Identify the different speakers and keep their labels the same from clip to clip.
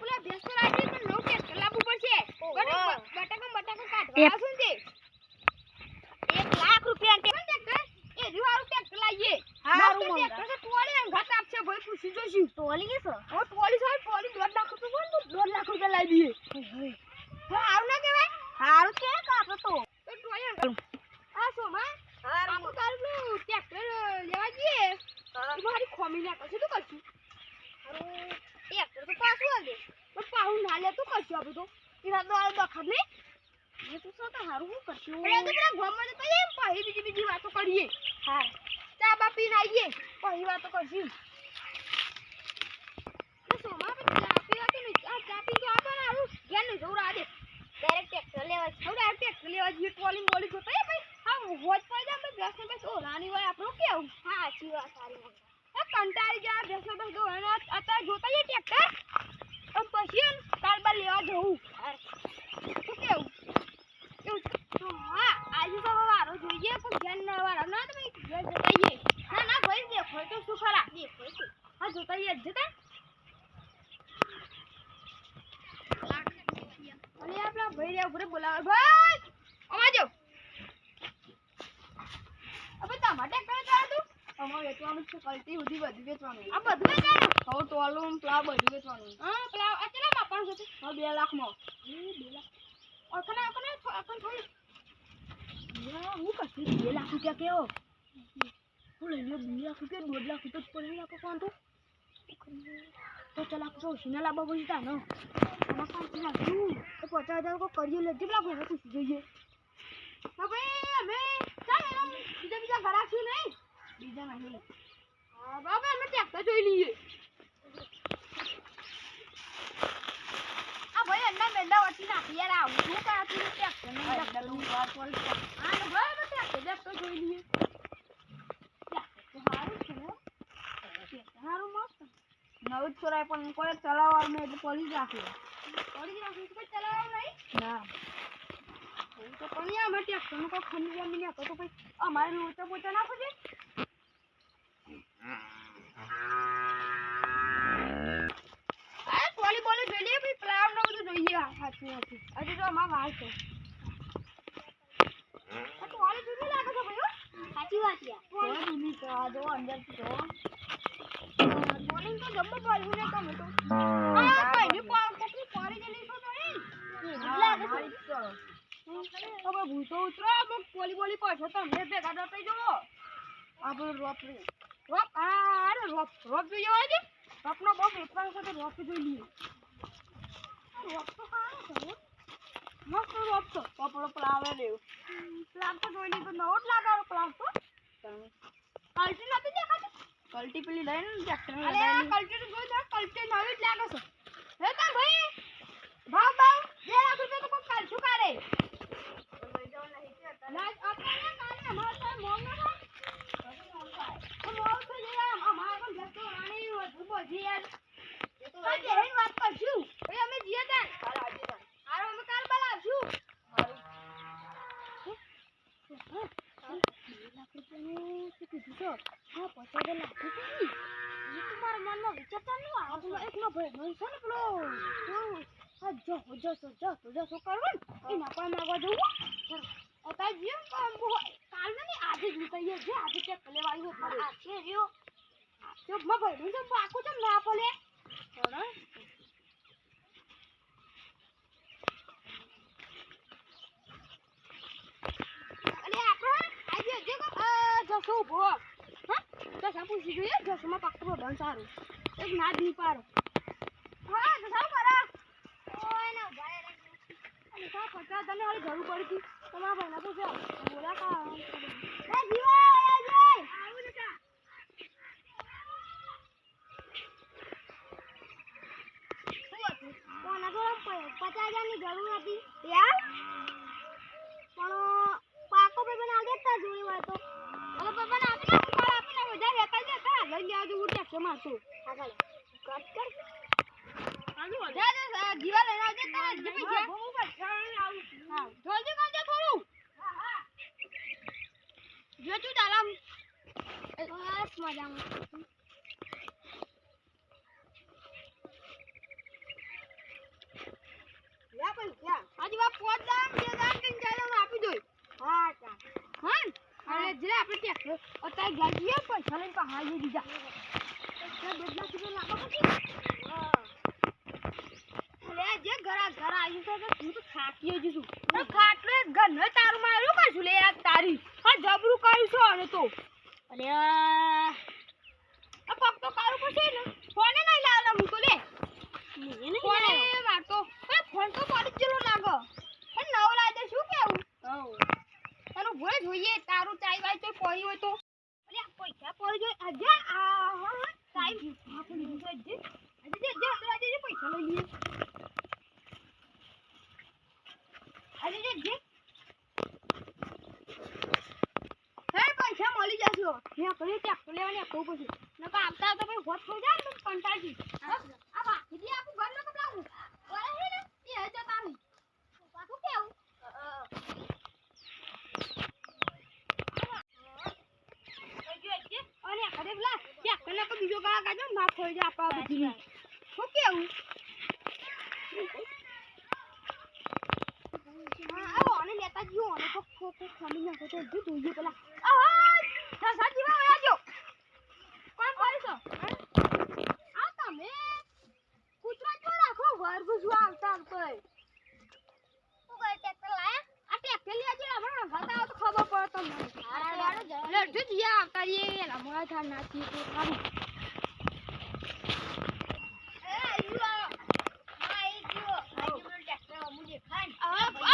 Speaker 1: પેલા ભેંસો રાખી પણ નવું ટ્રેક્ટર લાવવું પડશે. બટાકા કાઢવા આવશું ને 1 લાખ રૂપિયા ટ્રેક્ટર એ રીવાળું ટ્રેક્ટર લાવીએ. હારું ટ્રેક્ટર તો ટોળી અંગાત આપશે ભાઈ પૂછી જોશું. ટોળી કે છે? ઓ ટોળી છે ટોળી 1.5 લાખ રૂપિયા કોણ 1.5 લાખ રૂપિયા લાવી દઈએ. હારું ના કહેવાય? હારું કે કાપો તો ટોળી અંગાત. આ સોમા આપણે તારું ટ્રેક્ટર લેવા જઈએ. મારી ખોમી ના કરશે તો કરશું. હારું ટ્રેક્ટર તો પાછું આલે પણ પાહુ ના લે તો કરશું આપણે તો. એના તો આ દખત નહીં. એ તો તો હારું હું કરશું. એટલે તો પેલા ગોમમાં તો એમ પછી બીજી વાતો કરીએ. હા ચા બા પીને આવીએ પછી વાતો કરશું. તો સોમા ચા પીવા તો નહીં ચા પી તો આપો ને હારું ઘેર નહીં જવું રાડે ડાયરેક્ટ ટ્રેક્ટર લેવા હવે ડાયરેક્ટ ટ્રેક્ટર લેવા જઈએ. ટોલી બોલી જોતા એ ભાઈ હા હોજ પડી જાય આપણે ભેંસ ને બસ ઓલાની હોય આપણું કેવું. હા સાચી વાત સારી વાત. કંટાળી જાય ભેંસ ને બસ દોવાના અત્યારે જોતા જઈએ ટ્રેક્ટર પછી કાલબાર લેવા જવું. શું કેવું હા આજે તો વારો જોઈએ પણ ઘેર ના વારો ના તો ભાઈ ઘેર જતા જઈએ. ના ભાઈ દેખો તો શું ખરા દેખો તો હા જોતા જઈએ જતા. અને આપણા ભાઈ રે ઉપર બોલાવે ભાઈ અમાજો હવે તમારે ટ્રેક્ટર ચાલે તું અમારે વેચવાનું છે કલ્ટી સુધી બધું વેચવાનું. આ બધું વેચવાનું હવે ટોલું પ્લાવ બધું વેચવાનું. હા પ્લાવ આ કેટલા માપવાનું છે? હવે 2 લાખમાં. 2 લાખ ઓકના થોડી હું કશું 2 લાખ રૂપિયા કેવો હું લઈ લ્યો 2 લાખ રૂપિયા 1.5 લાખ રૂપિયા પડી લાખો કોણ તો ચાલ આપણે ઓછીના લાવવા પછી તાનો આના કાંઈ નાખ્યું તો 50,000 કો કરીએ લેજે પેલા ભાઈને પૂછી જોઈએ. તો ભાઈ અમે ચાલ બીજા ઘર આખ્યું નહીં બીજા નહીં. હા બાબા અમે ટ્રેક્ટર જોઈ લઈએ. આ ભાઈ અંડા મેંડા વચ્ચે નાખી યાર આવું શું કાતું ટ્રેક્ટર ને ડબલું વાત પડી આ તો ભાઈ અમે ટ્રેક્ટર જોઈ લઈએ. સારું છે સારું મસ્ત નવું છોરાય પણ કોઈ ચલાવવાનું એટલે પડી જ રાખે કોઈ ચલાવવાનું નહીં ના તો પણ અમારે ટ્રેક્ટરનું કોઈ ખમી જમી નહીં હતો તો ભાઈ અમારે લોચા પોચા નાખો છે. ટોલી બોલી જોઈ લઈએ ભાઈ પ્લાવ ને બધું જોઈએ. સાચી વાત છે હજી તો અમારા વાર છે. ટોલી જૂની લાગે છે ભાઈ સાચી વાત યાર ટોલી જૂની છે આ જો અંદરથી તો ટોલી તો જબ્બર પડ્યું ને તમે તો આ ભાઈ કોકની પારી ગયેલી છો નહીં લાગે છે. હવે ભૂતો ઉતરો અમુક ટોલી બોલી પાછો તમને ભેગા દટાઈ જવો આપણે રોપ આ રોપ જોઈએ હોય છે. રોપનો બહુ વેચવાનો છે તો રોપ જોઈ લઈએ. રોપ તો સારો છે મસ્ત રોપ છે કપડો પ્લાવે લેવું પ્લાવ તો જોઈ લઈએ તો નવો જ લાગે પ્લાવ તો કલ્ટી નથી દેખાતી કલ્ટી પેલી લઈને ટ્રેક્ટર માં લગાવી કલ્ટી તો જોઈ દે કલ્ટી નવી જ લાગે છે. હે તા ભાઈ ભાવ 2 લાખ રૂપિયા તો કોઈ કાલશું કારે લઈ જાવ નહીં કે ના આપણે કાલે અમાર તો મોંગ ના થાય મોંગ તો યાર અમાર પણ જતો રાણી વધુ બોજી યાર એ તો જેની વાત કરશું ભાઈ અમે જીએ તા કાલ આજે તા હારો અમે કાલ બાલ આવશું. હારું 2 લાખ રૂપિયા શું કીધું તો હા 50,000 લાખ રૂપિયા એ તો મારા મનમાં વિચારતા ન આવે એકનો ભાઈ મન છે ને પેલો હા જો શું કરવું એના પર માગવા જવું અત્યારે જીવ કાલ ને આજે જ નીકળીએ જે આજે ચેક લેવાયું હોય આજે રહ્યો જો માં ભાઈ તો પાકું છે ના પડે અને આપણે આજે જે જસો ઉભો હા જસા પૂછી જોઈએ જસમાં પાકું બંધ સારું એક ના દી પાડો હા જસા પારા ઓય ના ભાઈ અને કા પચાસ તને હારી જરૂર પડી તમારા ભાઈના પૂછો બોલા કા એ જીવા આજે આવું ને કા કોના તો 50,000 ની જરૂર હતી યાર પણ પાકો ભાઈ બના દેતા જોઈ હોય તો હવે ભાઈ બના આપને ઉપર આપને વધારે વેકાઈ દેતા લઈ લે આજે ઉઠે છે મારતો આગળ કટ કર આજુ વધારે જીવા લઈને આવજે તા જીવી છે બહુ બચાણ આવું હા જલ્દી કરજે થોડું હા હા જો તું ચાલમ બસ મજામાં અત્યારે ગયા છીએ પૈસા લઈને પહાડ જઈ દીધા બેટલા કિલો લાગો પછી અરે જે ઘર આવ્યું તો તું તો ખાટી જ છું ખાટલો ઘર ન તારું મારું કરશું લે યાર તારી હા જબરું કર્યું છો અને તો અરે આ પગ તો કારું પડશે ને ફોને નહીં લાવલા હું તો લે ફોને વાતો ફોન તો પડી જ જેલો લાગો પણ નવો લાગે શું કેવું તારું ભોય જોઈએ તારું ચાઈ વાઈ તો પડી હોય તો અરે પૈસા પડી જાય આજે આ ટાઈમ આપણે દીધો જે આજે પૈસા લઈ લઈએ આજે જે હે પૈસા મળી જશે હે આપણે ટ્રેક્ટર લેવાની આખો પછી નકા આપતા આવતા પછી હોત થઈ જાય ને કંટાળી આ બાકી આપું ઘર ન કપડાવું ઓરે હે ને એ હજે તારી પાછું કેવું અને અરે બલા ટ્રેક્ટર ને બીજો ગાળા કાઢો માફ થઈ જાય આપા બધી શું કેવું આવો અને લેતા જીઓ અને કોક ખામી નાખો તો જો જોઈએ પેલા આ સાજી માં આવજો કોણ પાડશો આ તમે કૂતરા જો રાખો વર્ગ જો આવતા કોઈ તું કઈ ટ્રેક્ટર લાયા આ ટ્રેક્ટર લે જે હમણાં બતાવો તો ખબર પડે તમને લડજો જીયા આવતા રે લામોડા થા નાખી તો ખાવું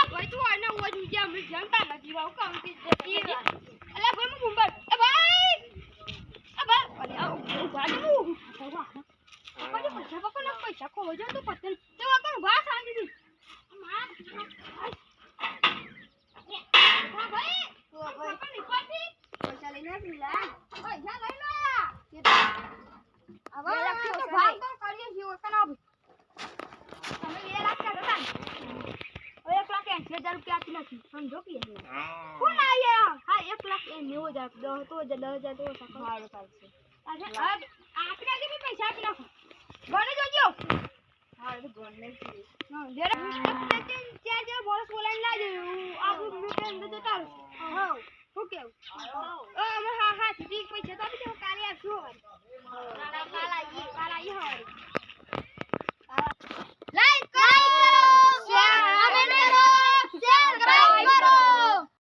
Speaker 1: ભાઈ તું આને ઉવા જોજે અમે જનતા નથી વાવ કામ થી જતી રે અલે ભાઈ હું મુંબઈ એ ભાઈ અલે આ ઉભા દે હું પૈસા પકો ના પૈસા ખો જો તો પતન તે વગર ઉભા શાંતિ થી ભાઈ તો ભાઈ પણ પાછી પૈસા લઈને પીલા પૈસા લઈ લો હવે તો ભાગ તો કરીએ છીએ કના તમે 2 લાખ કાઢો 1,80,000 રૂપિયા આપી નાખી સમજો કે કોણ આયા હા 1,90,000 તો 10,000 તો સારું ચાલશે અરે આપણે જે બી પૈસા આપી નાખો ગણે જોજો હા તો ગણે છે હા જરા ચાર ચાર બોનસ બોલાઈને લાજો આપણું મિનિટ અંદર જતા હા હું કેવું અમે હા ઠીક પૈસા તો આપી દો કાલે આપશું